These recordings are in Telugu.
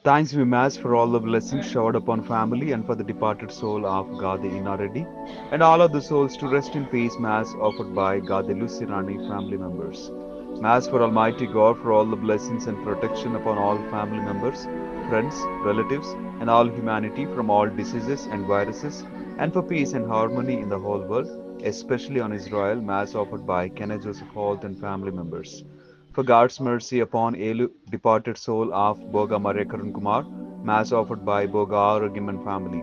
Thanks be Mass for all the blessings showered upon family and for the departed soul of Gade Inareddy and all of the souls to rest in peace. Mass offered by Gade Lucirani family members. Mass for Almighty God for all the blessings and protection upon all family members, friends, relatives, and all humanity from all diseases and viruses, and for peace and harmony in the whole world, especially on Israel. Mass offered by Kenneth Joseph Holt and family members. For God's mercy upon Elu, departed soul of Boga Maria Karun Kumar, Mass offered by Boga Aragiman family.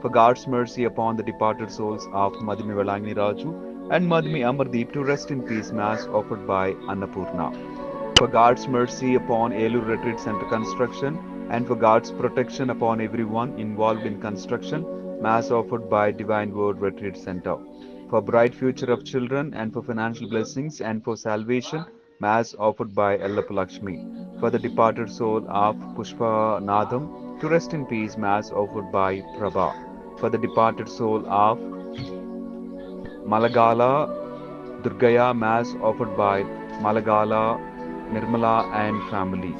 For God's mercy upon the departed souls of Madhumi Velangni Raju and Madhumi Amardeep to rest in peace, Mass offered by Annapurna. For God's mercy upon Elu Retreat Center construction and for God's protection upon everyone involved in construction, Mass offered by Divine Word Retreat Center. For bright future of children and for financial blessings and for salvation, Mass offered by Ellapalakshmi. For the departed soul of Pushpa Nadam to rest in peace, Mass offered by Prabha. For the departed soul of Malagala Durgaya, Mass offered by Malagala Nirmala and family.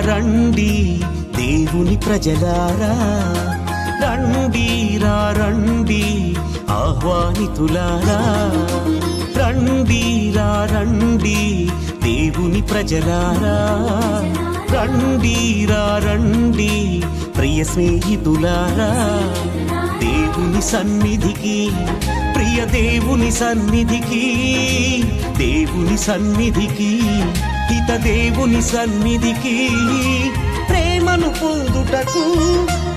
రండి దేవుని ప్రజలారా, రండి రండి ఆహ్వానితులారా, రండి రండి దేవుని ప్రజలారా, రండి రండి ప్రియ స్నేహితులారా, దేవుని సన్నిధికి, ప్రియ దేవుని సన్నిధికి, దేవుని సన్నిధికి, హిత దేవుని సన్నిధికి, ప్రేమను పొందుటకు,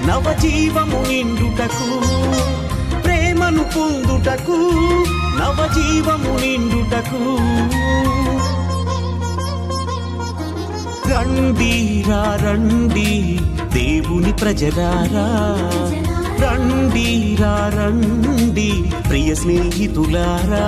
నవజీవము నిండుటకు, ప్రేమను పొందుటకు, నవజీవము నిండుటకు, రండి రండి దేవుని ప్రజలారా, రండి రండి ప్రియ స్నేహితులారా.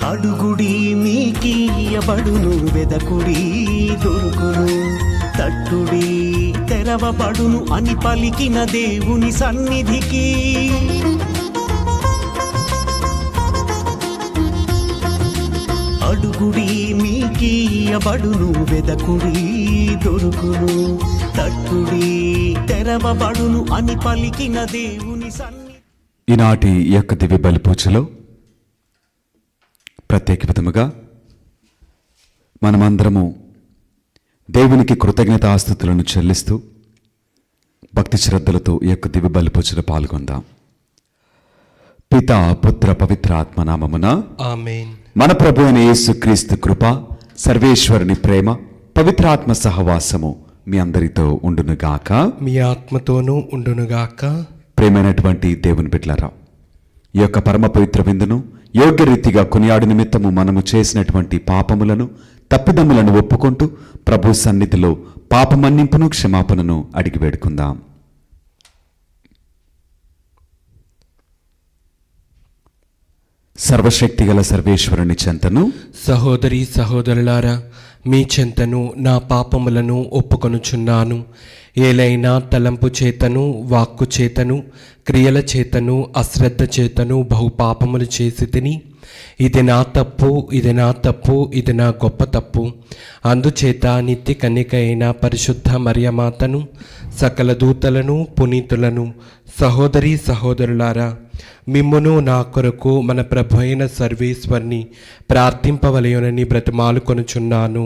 అడుగుడి మీకియబడును, వెదకుడి దొరుకును, తట్టుడి తెరవబడును అని పలికిన దేవుని సన్నిధికి, అడుగుడి మీకియబడును, వెదకుడి దొరుకును, తట్టుడి తెరవబడును అని పలికిన దేవుని సన్నిధి. ఈనాటి యొక్క దివ్య బలి పూజలో ప్రత్యేక విధముగా మనమందరము దేవునికి కృతజ్ఞతాస్తుతులను చెల్లిస్తూ భక్తి శ్రద్ధలతో ఈ యొక్క దివ్య బలి పూజలో పాల్గొందాం. పితా పుత్ర పవిత్ర ఆత్మ నామమున ఆమేన్. మన ప్రభు అయిన యేసుక్రీస్తు కృప, సర్వేశ్వరుని ప్రేమ, పవిత్రాత్మ సహవాసము మీ అందరితో ఉండునుగాక, మీ ఆత్మతోనూ ఉండునుగాక. ప్రేమైనటువంటి దేవుని బిడ్డలారా, ఈ యొక్క పరమ పవిత్ర విందును యోగ్య రీతిగా కొనియాడు నిమిత్తము మనము చేసినటువంటి పాపములను, తప్పిదమ్ములను ఒప్పుకుంటూ ప్రభు సన్నిధిలో పాపమన్నింపును, క్షమాపణను అడిగి వేడుకుందాం. సర్వశక్తిగల సర్వేశ్వరుని చెంతను సహోదరి సహోదరులారా, మీ చెంతను నా పాపములను ఒప్పుకొనుచున్నాను. ఏలైనా తలంపు చేతను, వాక్కు చేతను, క్రియల చేతను, అశ్రద్ధ చేతను బహు పాపములు చేసి తిని, ఇది నా తప్పు, ఇది నా తప్పు, ఇది నా గొప్ప తప్పు. అందుచేత నిత్య కన్యక అయిన పరిశుద్ధ మరియమాతను, సకల దూతలను, పునీతులను, సహోదరి సహోదరులారా, మిమ్మును నా కొరకు మన ప్రభు అయిన సర్వేశ్వరుని ప్రార్థింపవలయునని బ్రతిమాలుకొనుచున్నాను.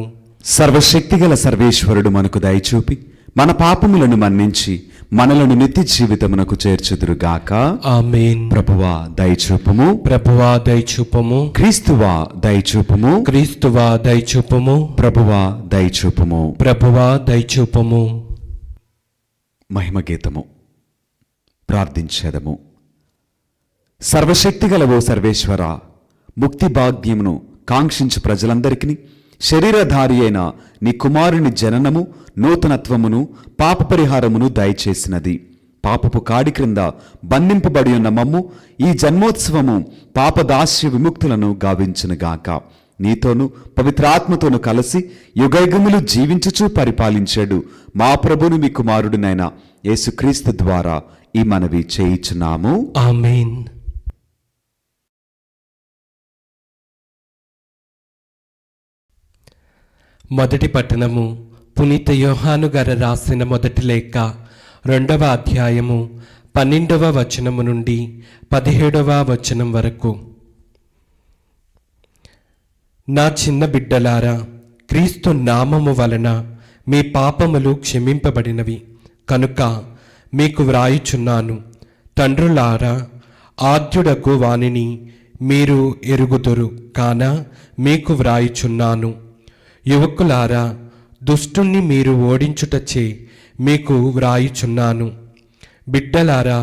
సర్వశక్తిగల సర్వేశ్వరుడు మనకు దయచూపి మన పాపములను మన్నించి మనలను నిత్య జీవితమునకు చేర్చుదురుగాక. ఆమేన్. ప్రభువా దయచూపుము, ప్రభువా దయచూపము, క్రీస్తువా దయచూపుము, క్రీస్తువా దయచూపము, ప్రభువా దయచూపుము. ప్రభువా దయచూపము. మహిమ గీతము ప్రార్థించేదము. సర్వశక్తిగల ఓ సర్వేశ్వర, ముక్తి భాగ్యమును కాంక్షించు ప్రజలందరికీ శరీరధారి అయిన నీ కుమారుని జననము నూతనత్వమును పాప పరిహారమును దయచేసినది. పాపపు కాడి క్రింద బంధింపబడి ఉన్న మమ్ము ఈ జన్మోత్సవము పాపదాస్య విముక్తులను గావించునుగాక. నీతోనూ పవిత్రాత్మతోనూ కలిసి యుగయుగములు జీవించుచూ పరిపాలించాడు మా ప్రభుని మీ కుమారుడినైన యేసుక్రీస్తు ద్వారా ఈ మనవి చేయుచున్నాము. ఆమేన్. మొదటి పట్టణము పునీత యోహాను గారు రాసిన మొదటి లేఖ 2వ అధ్యాయము 12వ వచనము నుండి 17వ వచనం వరకు. నా చిన్న బిడ్డలారా, క్రీస్తు నామము వలన మీ పాపములు క్షమింపబడినవి కనుక మీకు వ్రాయుచున్నాను. తండ్రులారా, ఆద్యుడకు వానిని మీరు ఎరుగుదురు కాన మీకు వ్రాయుచున్నాను. యువకులారా, దుష్టుణ్ణి మీరు ఓడించుటచే మీకు వ్రాయుచున్నాను. బిడ్డలారా,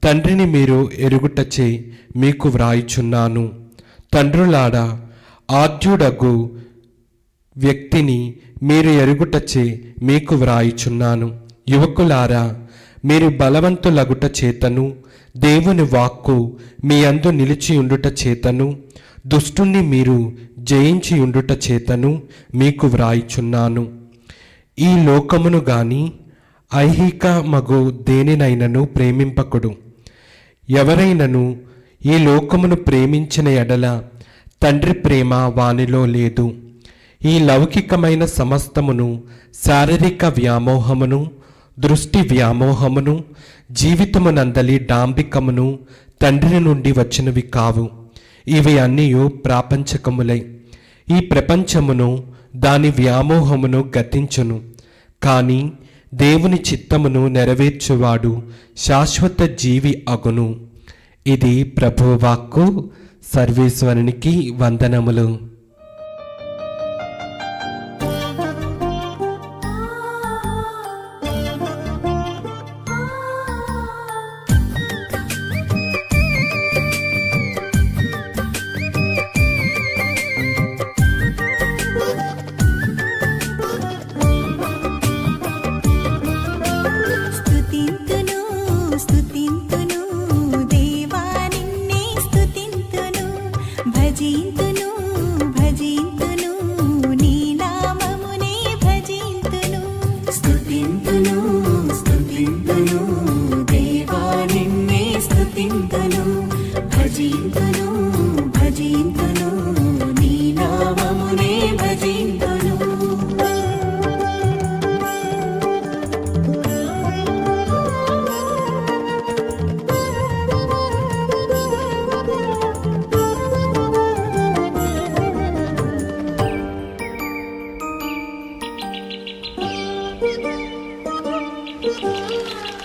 తండ్రిని మీరు ఎరుగుటచే మీకు వ్రాయుచున్నాను. తండ్రులారా, ఆద్యుడగు వ్యక్తిని మీరు ఎరుగుటచే మీకు వ్రాయుచున్నాను. యువకులారా, మీరు బలవంతులగుట చేతను, దేవుని వాక్కు మీ అందు నిలిచి ఉండుట చేతను, దుష్టుణ్ణి మీరు జయించి ఉండుట చేతను మీకు వ్రాయిచున్నాను. ఈ లోకమును గాని ఐహిక మగు దేనినైనను ప్రేమింపకుడు. ఎవరైనను ఈ లోకమును ప్రేమించిన ఎడల తండ్రి ప్రేమ వానిలో లేదు. ఈ లౌకికమైన సమస్తమును, శారీరక వ్యామోహమును, దృష్టి వ్యామోహమును, జీవితమునందలి డాంబికమును తండ్రి నుండి వచ్చినవి కావు. ఇవి అన్నీ ప్రాపంచకములై ఈ ప్రపంచమును దాని వ్యామోహమును గతించును. కానీ దేవుని చిత్తమును నెరవేర్చువాడు శాశ్వత జీవి అగును. ఇది ప్రభువాక్కు. సర్వేశ్వరునికి వందనములు.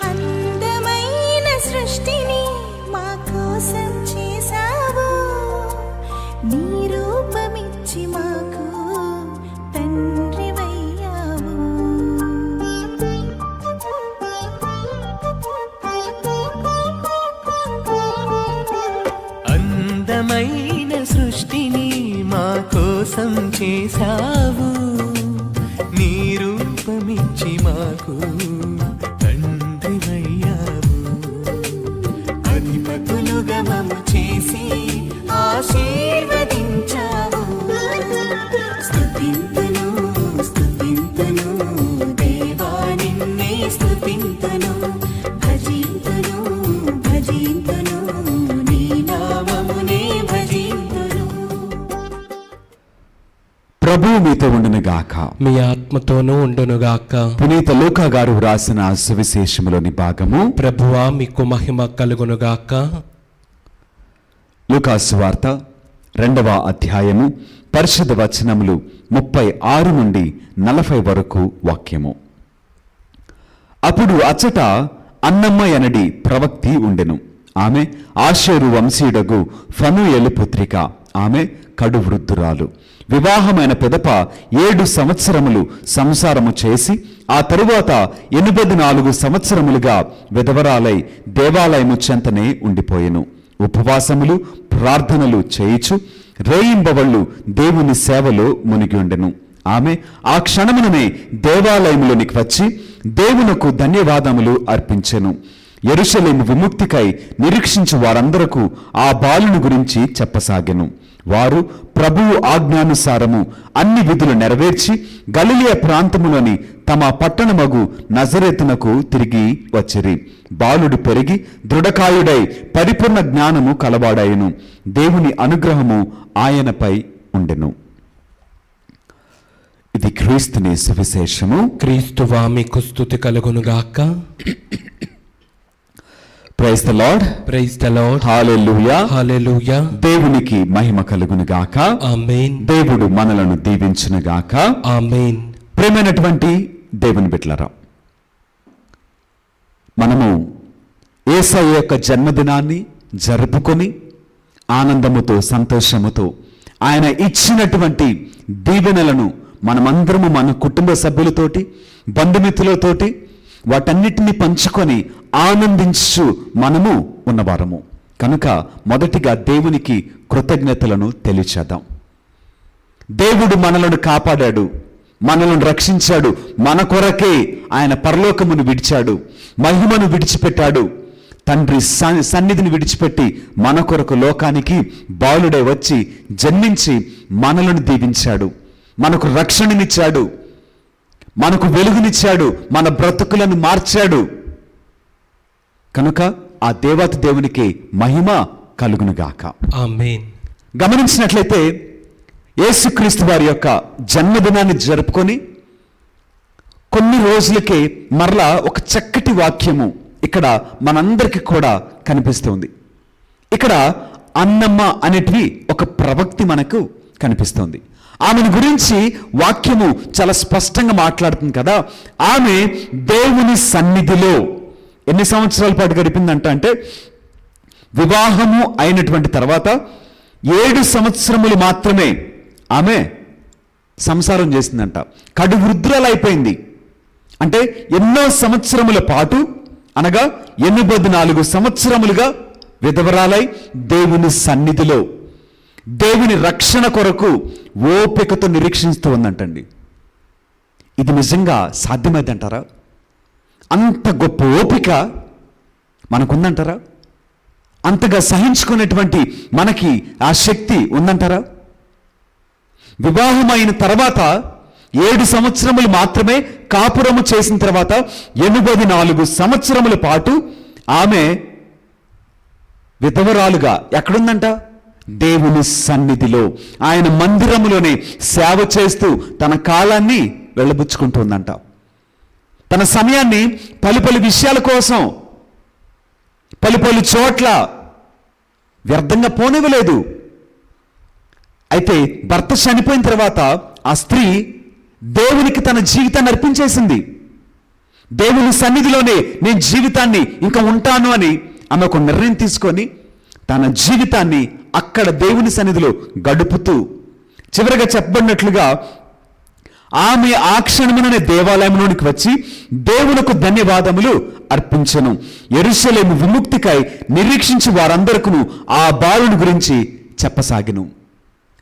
అందమైన సృష్టిని మా కోసం చేసావు, నీ రూపమిచ్చి మాకు తండ్రివయ్యావు. అందమైన సృష్టిని మా కోసం చేసావు, నీ రూపమిచ్చి మాకు తండ్రివయ్యావు. అధిపతులుగా మమ్ము చేసి ఆశ ప్రభువు మీతో ఉండునుగాక. మీ ఆత్మతోనూ ఉండునుగాక. పునీత లూకా గారు వ్రాసిన సువిశేషములోని భాగము. ప్రభువా మీకు మహిమ కలుగునుగాక. లూకా సువార్త 2వ అధ్యాయము పరిశుద్ధ వచనములు 36 నుండి 40 వరకు వాక్యము. అప్పుడు అచ్చట అన్నమ్మ అనడి ప్రవక్తి ఉండెను. ఆమె ఆషేరు వంశీయుడగు ఫనుయేలు పుత్రిక. ఆమె కడు వృద్ధురాలు. వివాహమైన పిదప 7 సంవత్సరములు సంసారము చేసి ఆ తరువాత 84 సంవత్సరములుగా విధవరాలై దేవాలయము చెంతనే ఉండిపోయెను. ఉపవాసములు ప్రార్థనలు చేయుచు రేయింబవళ్ళు దేవుని సేవలో మునిగి ఉండెను. ఆమె ఆ క్షణముననే దేవాలయములోనికి వచ్చి దేవునకు ధన్యవాదములు అర్పించెను. యెరూషలేము విముక్తికై నిరీక్షించు వారందరకు ఆ బాలుని గురించి చెప్పసాగెను. వారు ప్రభువు ఆజ్ఞానుసారము అన్ని విధులు నెరవేర్చి గలిలయ ప్రాంతములోని తమ పట్టణమగు నజరేతునకు తిరిగి వచ్చిరి. బాలుడు పెరిగి దృఢకాయుడై పరిపూర్ణ జ్ఞానము కలవాడాయను. దేవుని అనుగ్రహము ఆయనపై ఉండెను. ఇది క్రీస్తుని సువిశేషము. క్రీస్తువా మీకు స్తుతి కలుగునుగాక. Praise the lord. Praise the lord. Hallelujah. Hallelujah. దేవునికి మహిమ కలుగునుగాక. ఆమేన్. దేవుడు మనలను దీవించునుగాక. ఆమేన్. ప్రేమైనటువంటి దేవుని బిడ్డలారా, మనము యేసయ్య యొక్క జన్మదినాన్ని జరుపుకొని ఆనందముతో సంతోషముతో ఆయన ఇచ్చినటువంటి దీవెనలను మనమందరము మన కుటుంబ సభ్యులతోటి బంధుమిత్రులతోటి వాటన్నిటిని పంచుకొని ఆనందించు మనము ఉన్నవారము కనుక మొదటిగా దేవునికి కృతజ్ఞతలను తెలియచేద్దాం. దేవుడు మనలను కాపాడాడు, మనలను రక్షించాడు, మన కొరకే ఆయన పరలోకమును విడిచాడు, మహిమను విడిచిపెట్టాడు, తండ్రి సన్నిధిని విడిచిపెట్టి మన కొరకు లోకానికి బాలుడై వచ్చి జన్మించి మనలను దీవించాడు, మనకు రక్షణనిచ్చాడు, మనకు వెలుగునిచ్చాడు, మన బ్రతుకులను మార్చాడు. కనుక ఆ దేవత దేవునికి మహిమ కలుగునుగాక. ఆమేన్. గమనించినట్లయితే యేసుక్రీస్తు వారి యొక్క జన్మదినాన్ని జరుపుకొని కొన్ని రోజులకే మరలా ఒక చక్కటి వాక్యము ఇక్కడ మనందరికీ కూడా కనిపిస్తుంది. ఇక్కడ అన్నమ్మ అనేటివి ఒక ప్రవక్తి మనకు కనిపిస్తుంది. ఆమెను గురించి వాక్యము చాలా స్పష్టంగా మాట్లాడుతుంది కదా. ఆమె దేవుని సన్నిధిలో ఎన్ని సంవత్సరాల పాటు గడిపిందంట అంటే వివాహము అయినటువంటి తర్వాత 7 సంవత్సరములు మాత్రమే ఆమె సంసారం చేసిందంట. కడు వృద్ధురాలైపోయింది. అంటే ఎన్నో సంవత్సరముల పాటు అనగా 84 సంవత్సరములుగా విధవరాలై దేవుని సన్నిధిలో దేవుని రక్షణ కొరకు ఓపికతో నిరీక్షిస్తూ ఉందంటండి. ఇది నిజంగా సాధ్యమైందంటారా? అంత గొప్ప ఓపిక మనకుందంటారా? అంతగా సహించుకునేటువంటి మనకి ఆ శక్తి ఉందంటారా? వివాహం అయిన తర్వాత 7 సంవత్సరములు మాత్రమే కాపురము చేసిన తర్వాత 84 సంవత్సరముల పాటు ఆమె విధవరాలుగా ఎక్కడుందంట? దేవుని సన్నిధిలో ఆయన మందిరములోనే సేవ చేస్తూ తన కాలాన్ని వెళ్ళబుచ్చుకుంటుందంట. తన సమయాన్ని పలు విషయాల కోసం పలు చోట్ల వ్యర్థంగా పోనివ్వలేదు. అయితే భర్త చనిపోయిన తర్వాత ఆ స్త్రీ దేవునికి తన జీవితాన్ని అర్పించేసింది. దేవుని సన్నిధిలోనే నేను జీవితాన్ని ఇంకా ఉంటాను అని ఆమె ఒక నిర్ణయం తీసుకొని తన జీవితాన్ని అక్కడ దేవుని సన్నిధిలో గడుపుతూ చివరిగా చెప్పబడినట్లుగా ఆమె ఆ క్షణముననే దేవాలయంలోనికి వచ్చి దేవునికి ధన్యవాదములు అర్పించెను. యెరూషలేము విముక్తికై నిరీక్షించి వారందరికీ ఆ బాలుని గురించి చెప్పసాగెను.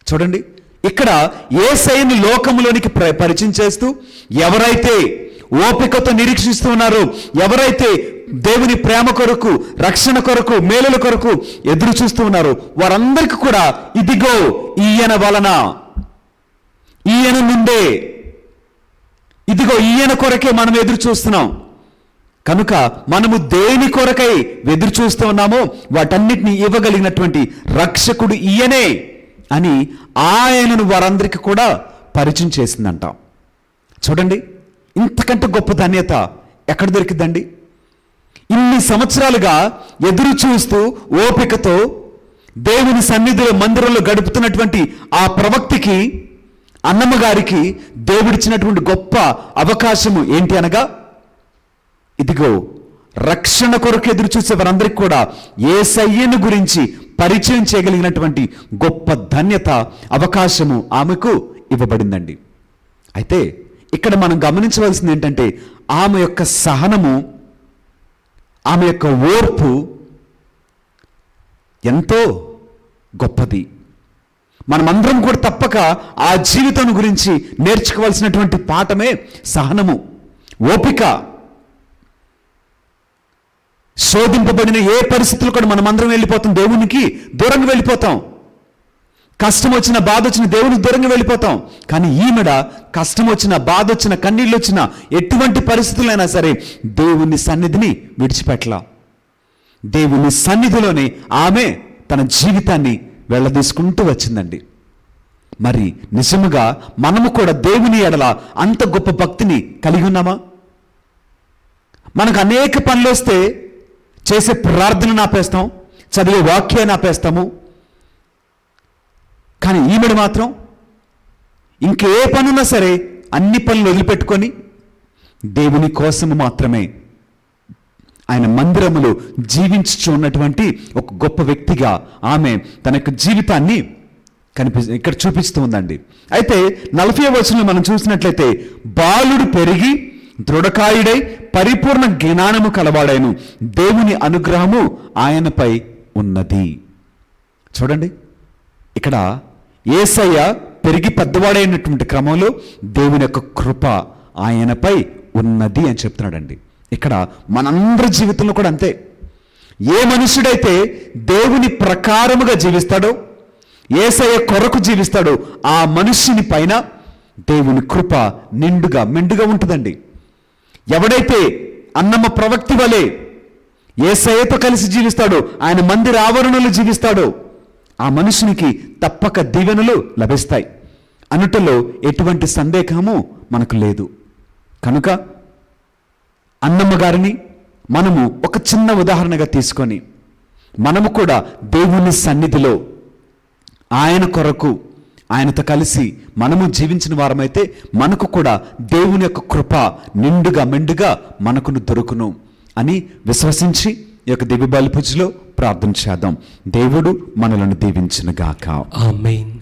చూడండి, ఇక్కడ యేసయ్యను లోకములోనికి పరిచయం చేస్తూ ఎవరైతే ఓపికతో నిరీక్షిస్తూ ఉన్నారో, ఎవరైతే దేవుని ప్రేమ కొరకు, రక్షణ కొరకు, మేలుల కొరకు ఎదురు చూస్తూ ఉన్నారో వారందరికీ కూడా ఇదిగో ఈయన వలన, ఈయన నుండే, ఇదిగో ఈయన కొరకే మనం ఎదురు చూస్తున్నాం. కనుక మనము దేని కొరకై ఎదురు చూస్తూ ఉన్నామో వాటన్నిటిని ఇవ్వగలిగినటువంటి రక్షకుడు ఈయనే అని ఆయనను వారందరికీ కూడా పరిచయం చేసిందంట. చూడండి, ఇంతకంటే గొప్ప ధన్యత ఎక్కడ దొరికిందండి? ఇన్ని సంవత్సరాలుగా ఎదురు చూస్తూ ఓపికతో దేవుని సన్నిధిలో మందిరంలో గడుపుతున్నటువంటి ఆ ప్రవక్తికి, అన్నమ్మ గారికి దేవుడిచ్చినటువంటి గొప్ప అవకాశము ఏంటి అనగా, ఇదిగో రక్షణ కొరకు ఎదురు చూసే వారందరికీ కూడా యేసయ్యను గురించి పరిచయం చేయగలిగినటువంటి గొప్ప ధన్యత, అవకాశము ఆమెకు ఇవ్వబడిందండి. అయితే ఇక్కడ మనం గమనించవలసింది ఏంటంటే, ఆమె యొక్క సహనము, ఆమె యొక్క ఓర్పు ఎంతో గొప్పది. మనమందరం కూడా తప్పక ఆ జీవితం గురించి నేర్చుకోవాల్సినటువంటి పాఠమే సహనము, ఓపిక. శోధింపబడిన ఏ పరిస్థితులు కూడా మనమందరం వెళ్ళిపోతాం, దేవునికి దూరంగా వెళ్ళిపోతాం. కష్టం వచ్చిన, బాధ వచ్చిన దేవునికి దూరంగా వెళ్ళిపోతాం. కానీ ఈమెడ కష్టం వచ్చిన, బాధ వచ్చిన, కన్నీళ్ళు వచ్చిన, ఎటువంటి పరిస్థితులైనా సరే దేవుని సన్నిధిని విడిచిపెట్టలా. దేవుని సన్నిధిలోనే ఆమె తన జీవితాన్ని వెళ్ళదీసుకుంటూ వచ్చిందండి. మరి నిజముగా మనము కూడా దేవుని ఎడల అంత గొప్ప భక్తిని కలిగి ఉన్నామా? మనకు అనేక పనులు వస్తే చేసే ప్రార్థనను ఆపేస్తాం, చదివే వాక్యాన్ని ఆపేస్తాము. కానీ ఈమెడు మాత్రం ఇంకే పనున్నా సరే అన్ని పనులు వదిలిపెట్టుకొని దేవుని కోసము మాత్రమే ఆయన మందిరములో జీవించుచు ఉన్నటువంటి ఒక గొప్ప వ్యక్తిగా ఆమె తన యొక్క జీవితాన్ని ఇక్కడ చూపిస్తూ ఉందండి. అయితే 40వ వచనంలో మనం చూసినట్లయితే, బాలుడు పెరిగి దృఢకాయుడై పరిపూర్ణ జ్ఞానము కలవాడైను, దేవుని అనుగ్రహము ఆయనపై ఉన్నది. చూడండి, ఇక్కడ యేసయ్య పెరిగి పెద్దవాడైనటువంటి క్రమంలో దేవుని యొక్క కృప ఆయనపై ఉన్నది అని చెప్తున్నాడండి. ఇక్కడ మనందరి జీవితంలో కూడా అంతే. ఏ మనుషుడైతే దేవుని ప్రకారముగా జీవిస్తాడో, యేసయ్య కొరకు జీవిస్తాడో, ఆ మనుష్యుని పైన దేవుని కృప నిండుగా మెండుగా ఉంటుందండి. ఎవడైతే అన్నమ్మ ప్రవక్తి వలె యేసయ్యతో కలిసి జీవిస్తాడో, ఆయన మందిర ఆవరణలో జీవిస్తాడో, ఆ మనుషునికి తప్పక దీవెనలు లభిస్తాయి అనుటలో ఎటువంటి సందేహము మనకు లేదు. కనుక అన్నమ్మ గారిని మనము ఒక చిన్న ఉదాహరణగా తీసుకొని మనము కూడా దేవుని సన్నిధిలో ఆయన కొరకు ఆయనతో కలిసి మనము జీవించిన వారమైతే మనకు కూడా దేవుని యొక్క కృప నిండుగా మెండుగా మనకును దొరుకును అని విశ్వసించి ఈ యొక్క దివ్య బలి పూజలో ప్రార్థన చేద్దాం. దేవుడు మనలను దీవించునుగాక. ఆమేన్.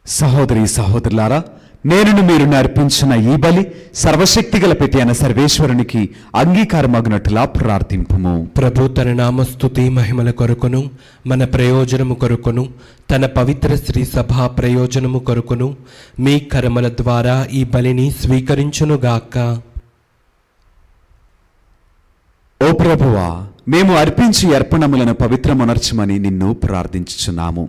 సహోదరి సహోదరులారా, నేను మీరు అర్పించిన ఈ బలి సర్వశక్తిగల పెట్టి అయిన సర్వేశ్వరునికి అంగీకారమగునట్లుగా ప్రార్థింపుము. ప్రభు తన నామస్తుతి మహిమల కొరకును మన ప్రయోజనము కొరకును తన పవిత్ర శ్రీ సభా ప్రయోజనము కొరకును మీ కర్మల ద్వారా ఈ బలిని స్వీకరించునుగాక. ఓ ప్రభువా, మేము అర్పించి అర్పణములను పవిత్రమునర్చమని నిన్ను ప్రార్థించుచున్నాము.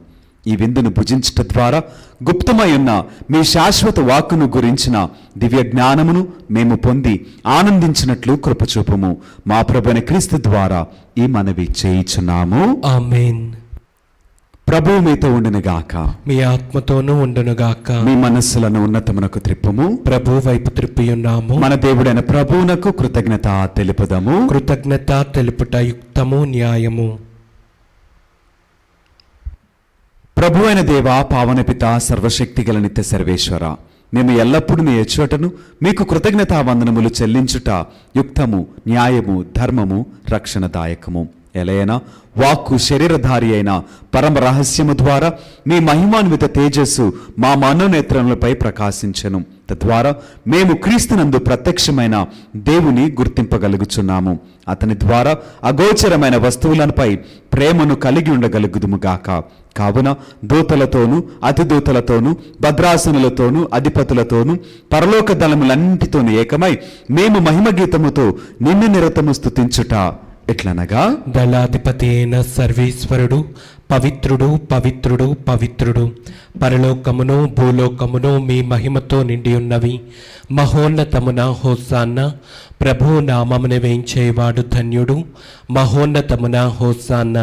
ఈ విందును భుజించట ద్వారా గుప్తమై ఉన్న మీ శాశ్వత వాక్కును గురించిన దివ్య జ్ఞానమును మేము పొంది ఆనందించినట్లు కృపచూపము. మా ప్రభువైన క్రీస్తు ద్వారా ఈ మనవి చేయుచున్నాము. ఆమేన్. ప్రభువు మీతో ఉండునుగాక. మీ ఆత్మతోనూ ఉండునుగాక. మీ మనస్సులను ఉన్నతమునకు త్రిప్పుము. ప్రభు వైపు త్రిప్పియున్నాము. మన దేవుడైన ప్రభువునకు కృతజ్ఞత తెలుపుదాము. కృతజ్ఞత తెలుపుట యుక్తము, న్యాయము. ప్రభు అయిన దేవ, పావన పిత, సర్వశక్తి గల నిత్య సర్వేశ్వర, మేము ఎల్లప్పుడూ మీ ఎచ్చోటను మీకు కృతజ్ఞతా వందనములు చెల్లించుట యుక్తము, న్యాయము, ధర్మము, రక్షణదాయకము. ఎలయన వాక్కు శరీరధారి అయిన పరమ రహస్యము ద్వారా మీ మహిమాన్విత తేజస్సు మా మనోనేత్రములపై ప్రకాశించెను. తద్వారా మేము క్రీస్తునందు ప్రత్యక్షమైన దేవుని గుర్తింపగలుగుచున్నాము. అతని ద్వారా అగోచరమైన వస్తువులపై ప్రేమను కలిగి ఉండగలుగుదుముగాక. కావున దూతలతోనూ అతిదూతలతోనూ భద్రాసనులతోనూ అధిపతులతోనూ పరలోక దళములన్నిటితోనూ ఏకమై మేము మహిమ గీతముతో నిన్ను నిరతము స్తుతించుట ఎట్లనగా, దళాధిపతి అయిన సర్వేశ్వరుడు పవిత్రుడు, పవిత్రుడు, పవిత్రుడు. పరలోకమును భూలోకమును మీ మహిమతో నిండి ఉన్నవి. మహోన్నతమున హోసాన్న. ప్రభు నామమున వేయించేవాడు ధన్యుడు. మహోన్నతమున హోసాన్న.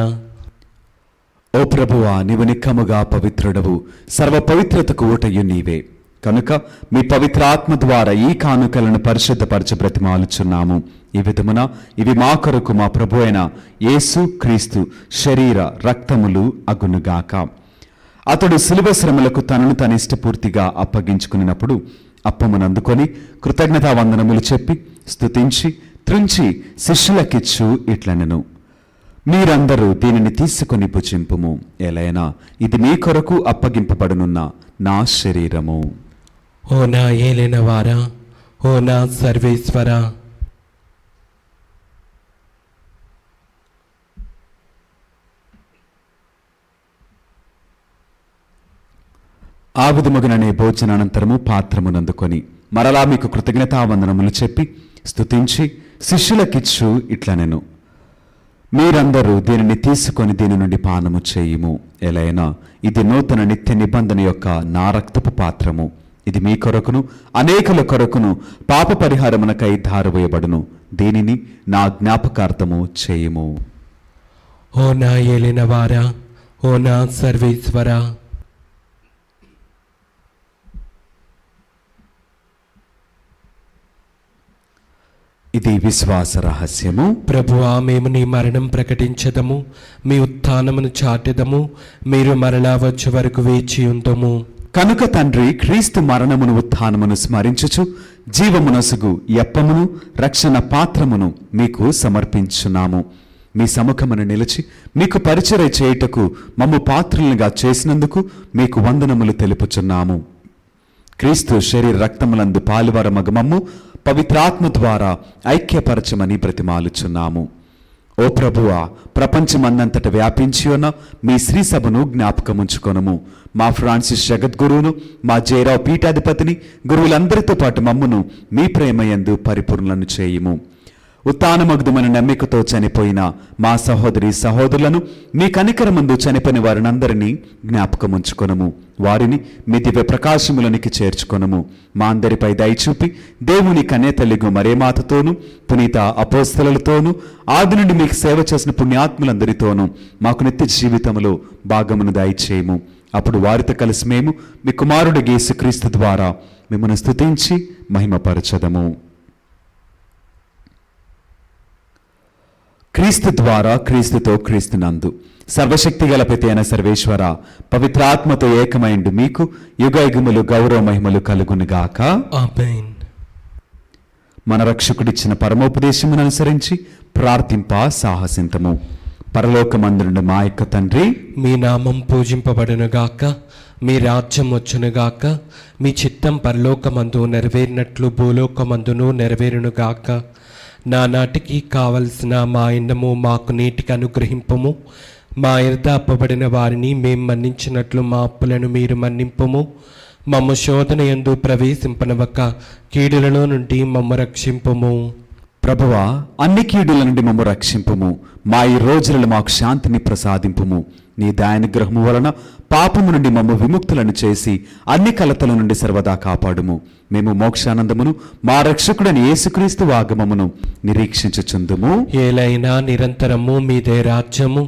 ఓ ప్రభువా, నీవు నిక్కముగా పవిత్రుడవు, సర్వ పవిత్రతకు ఊటయు నీవే. కనుక మీ పవిత్ర ఆత్మ ద్వారా ఈ కానుకలను పరిశుద్ధపరచ బ్రతిమాలుచున్నాము. ఈ విధమున ఇవి మా కొరకు మా ప్రభు అయిన యేసు క్రీస్తు శరీర రక్తములు అగునుగాక. అతడు శిలువ శ్రమలకు తనను తన ఇష్టపూర్తిగా అప్పగించుకున్నప్పుడు అప్పమునందుకొని కృతజ్ఞతా వందనములు చెప్పి స్తుతించి త్రుంచి శిష్యులకిచ్చు ఇట్లనెను, మీరందరూ దీనిని తీసుకొని భుజింపుము. ఎలైనా ఇది మీ కొరకు అప్పగింపబడనున్న నా శరీరము. ఓ నా ఏలిన వారా, ఓ నా సర్వేశ్వరా. ఆ విధముగానే భోజనానంతరము పాత్రమునందుకొని మరలా మీకు కృతజ్ఞతావందనములు చెప్పి స్తుతించి శిష్యులకిచ్చు ఇట్లనెను, మీరందరూ దీనిని తీసుకొని దీని నుండి పానము చేయుము. ఎలైనా ఇది నూతన నిత్య నిబంధన యొక్క నా రక్తపు పాత్రము. ఇది మీ కొరకును అనేకుల కొరకును పాప పరిహారమునకై ధారవేయబడును. దీనిని నా జ్ఞాపకార్థము చేయుము. ఓ నా ఏలిన వారా, ఓ నా సర్వేశ్వరా. ఇది విశ్వాస రహస్యము. ప్రభువా, మేము నీ మరణం ప్రకటించదము, మీ ఉత్థానమును చాటెదము. మీరు మరలా వచ్చే వరకు వేచి ఉందము. కనుక తండ్రి, క్రీస్తు మరణమును ఉత్థానమును స్మరించుచు జీవమునసుగు యప్పమును రక్షణ పాత్రమును మీకు సమర్పించున్నాము. మీ సముఖమును నిలిచి మీకు పరిచర్య చేయుటకు మమ్ము పాత్రులుగా చేసినందుకు మీకు వందనములు తెలుపుచున్నాము. క్రీస్తు శరీర రక్తములందు పాలువరమగు మమ్ము పవిత్రాత్మ ద్వారా ఐక్యపరచమని బ్రతిమాలుచున్నాము. ఓ ప్రభువా, ప్రపంచమందంతట వ్యాపించి ఉన్న మీ శ్రీ సభను జ్ఞాపకముంచుకొనుము. మా ఫ్రాన్సిస్ జగద్గురువును, మా జయరావు పీఠాధిపతిని, గురువులందరితో పాటు మమ్మును మీ ప్రేమయందు పరిపూర్ణలను చేయుము. ఉత్తానమగ్ధమైన నమ్మికతో చనిపోయిన మా సహోదరి సహోదరులను మీ కనికరమందు చనిపోయిన వారినందరినీ జ్ఞాపకముంచుకొనుము. వారిని మీ దివ్య ప్రకాశములనికి చేర్చుకొనుము. మా అందరిపై దయచూపి దేవుని కన్యతల్లిగు మరేమాతతోనూ పునీత అపోస్తలులతోనూ ఆది నుండి మీకు సేవ చేసిన పుణ్యాత్ములందరితోనూ మాకు నిత్య జీవితంలో భాగమును దయచేయము. అప్పుడు వారితో కలిసి మేము మీ కుమారుడు యేసుక్రీస్తు ద్వారా మిమ్మల్ని స్తుతించి మహిమపరచదము. క్రీస్తు ద్వారా, క్రీస్తుతో, క్రీస్తునందు సర్వశక్తి గల పిత అయిన సర్వేశ్వర, పవిత్రాత్మతో ఏకమైండు మీకు యుగయుగములు గౌరవ మహిమలు కలుగునుగాక. ఆమేన్. మన రక్షకుడిచ్చిన పరమోపదేశమును అనుసరించి ప్రార్థింప సాహసింతము. పరలోకమందుండు మా యొక్క తండ్రి, మీ నామం పూజింపబడునుగాక. మీ రాజ్యం వచ్చునుగాక. మీ చిత్తం పరలోకమందు నెరవేరినట్లు భూలోకమందును నెరవేరునుగాక. నానాటికి కావలసిన మా అన్నము మాకు నీటికి అనుగ్రహింపము. మా ఎదుట అప్పబడిన వారిని మేము మన్నించినట్లు మా అప్పులను మీరు మన్నింపము. మమ్మ శోధన యందు ప్రవేశింపనవక కీడులలో నుండి మమ్మ రక్షింపము. ప్రభువా, అన్ని కీడుల నుండి మమ్ము రక్షింపుము. మా ఈ రోజులలో మాకు శాంతిని ప్రసాదింపుము. నీ దయానుగ్రహము వలన పాపము నుండి మమ్ము విముక్తులను చేసి అన్ని కలతల నుండి సర్వదా కాపాడుము. మేము మోక్షానందమును మా రక్షకుడని యేసుక్రీస్తు ఆగమమును నిరీక్షించుచుందుము. ఏలైనా నిరంతరము మీదే రాజ్యము,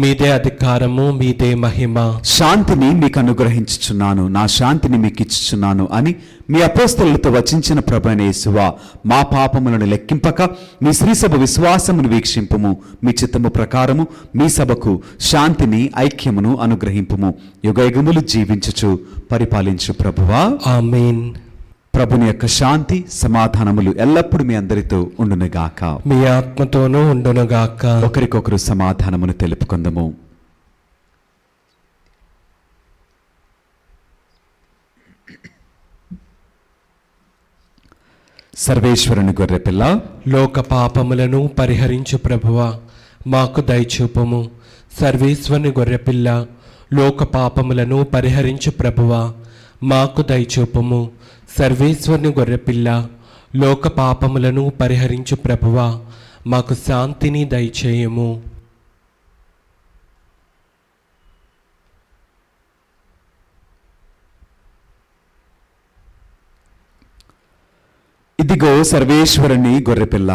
మీదే అధికారము, మీదే మహిమ. శాంతిని మీకు అనుగ్రహించుచున్నాను, నా శాంతిని మీకు ఇచ్చుచున్నాను అని మీ అపోస్తలులతో వచించిన ప్రభువైన యేసువా, మా పాపములను లెక్కింపక మీ శ్రీసభ విశ్వాసమును వీక్షింపుము. మీ చిత్తము ప్రకారము మీ సభకు శాంతిని ఐక్యమును అనుగ్రహింపుము. యుగయుగములు జీవించుచు పరిపాలించు ప్రభువా, ఆమేన్. ప్రభుని యొక్క శాంతి సమాధానములు ఎల్లప్పుడూ మీ అందరితో ఉండునుగాక. మీ ఆత్మతోనూ ఉండునుగాక. ఒకరికొకరు సమాధానమును తెలుపుకుందము. సర్వేశ్వరుని గొర్రెపిల్ల, లోక పాపములను పరిహరించు ప్రభువా, మాకు దయచూపుము. సర్వేశ్వరుని గొర్రెపిల్ల, లోక పాపములను పరిహరించు ప్రభువా, మాకు దయచూపుము. సర్వేశ్వరుని గొర్రెపిల్ల, లోక పాపములను పరిహరించు ప్రభువా, మాకు శాంతిని దయచేయము. ఇదిగో సర్వేశ్వరుని గొర్రెపిల్ల,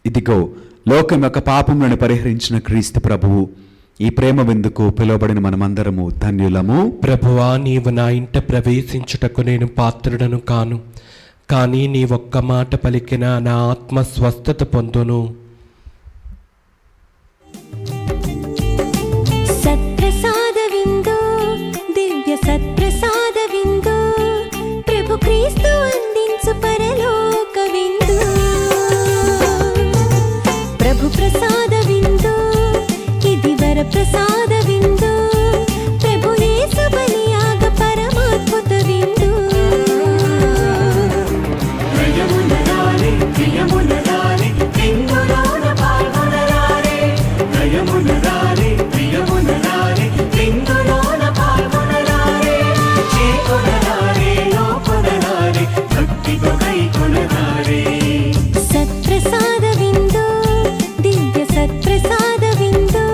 ఇదిగో లోకం యొక్క పాపములను పరిహరించిన క్రీస్తు ప్రభువు. ఈ ప్రేమ విందుకు పిలువబడిన మనమందరము ధన్యులము. ప్రభువా, నీవు నా ఇంట ప్రవేశించుటకు నేను పాత్రుడను కాను, కానీ నీ ఒక్క మాట పలికిన నా ఆత్మ స్వస్థత పొందును. సత్ప్రసాద విందు, దివ్య సత్ప్రసాద విందు, ప్రభు క్రీస్తు అందించు పరలోక విందు. ప్రభు ప్రసాద విందు, ఇది వర ప్రసాద విందు, ప్రభు యేసు బలియాగ పరమాద్భుత విందు. నయమునరారే ప్రియమునరారే విందులోన పాల్గొనరారే. నయమునరారే ప్రియమునరారే విందులోన పాల్గొనరారే. చేకొనరారే లోకొనరారే భక్తితో కైకొనరారే. సత్ప్రసాద విందు, దివ్య సత్ప్రసాద విందు,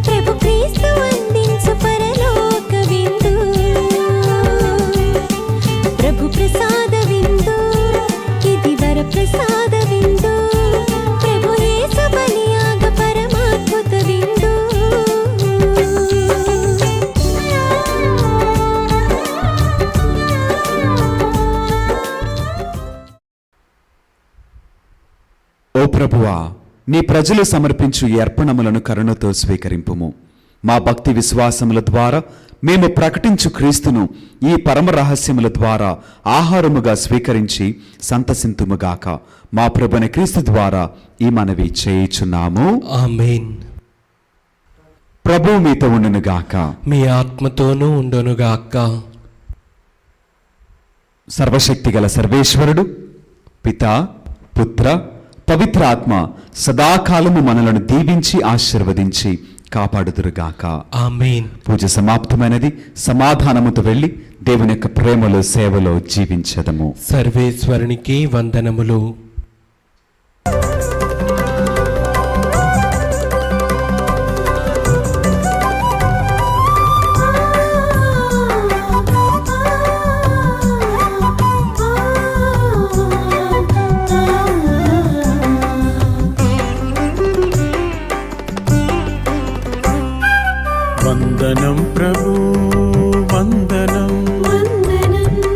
ప్రభు క్రీస్తు అందించు పరలోక విందు. ప్రభు ప్రసాద విందు, ఇది వర ప్రసాద విందు, ప్రభు యేసు బలియాగ పరమాద్భుత విందు. ఓ ప్రభువా, నీ ప్రజలు సమర్పించు ఈ అర్పణములను కరుణతో స్వీకరింపుము. మా భక్తి విశ్వాసముల ద్వారా మేము ప్రకటించు క్రీస్తును ఈ పరమ రహస్యముల ద్వారా ఆహారముగా స్వీకరించి సంతసింతుముగాక. మా ప్రభుని క్రీస్తు ద్వారా ఈ మనవి చేయుచున్నాము. ఆమేన్. ప్రభువు మీతో ఉండునుగాక. మీ ఆత్మతోనూ ఉండునుగాక. సర్వశక్తిగల సర్వేశ్వరుడు పితా, పుత్ర, పవిత్ర ఆత్మ సదాకాలము మనలను దీవించి ఆశీర్వదించి కాపాడుదురుగాక. ఆమేన్. పూజ సమాప్తమైనది. సమాధానముతో వెళ్ళి దేవుని యొక్క ప్రేమలో సేవలో జీవించదము. సర్వేశ్వరునికి వందనములు. వందనం ప్రభు వందనం,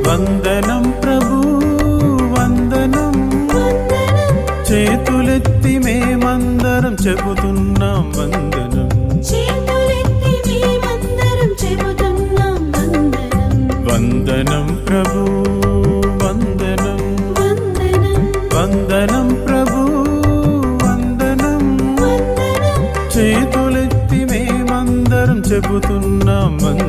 వందనం ప్రభు వందనం. చేతులెత్తి మేమందరం చెబుతున్నాం వందనం. వందనం ప్రభు వందనం, వందనం ప్రభు వందనం. చేతులెత్తి మేమందరం చెబుతున్నాం వందనం.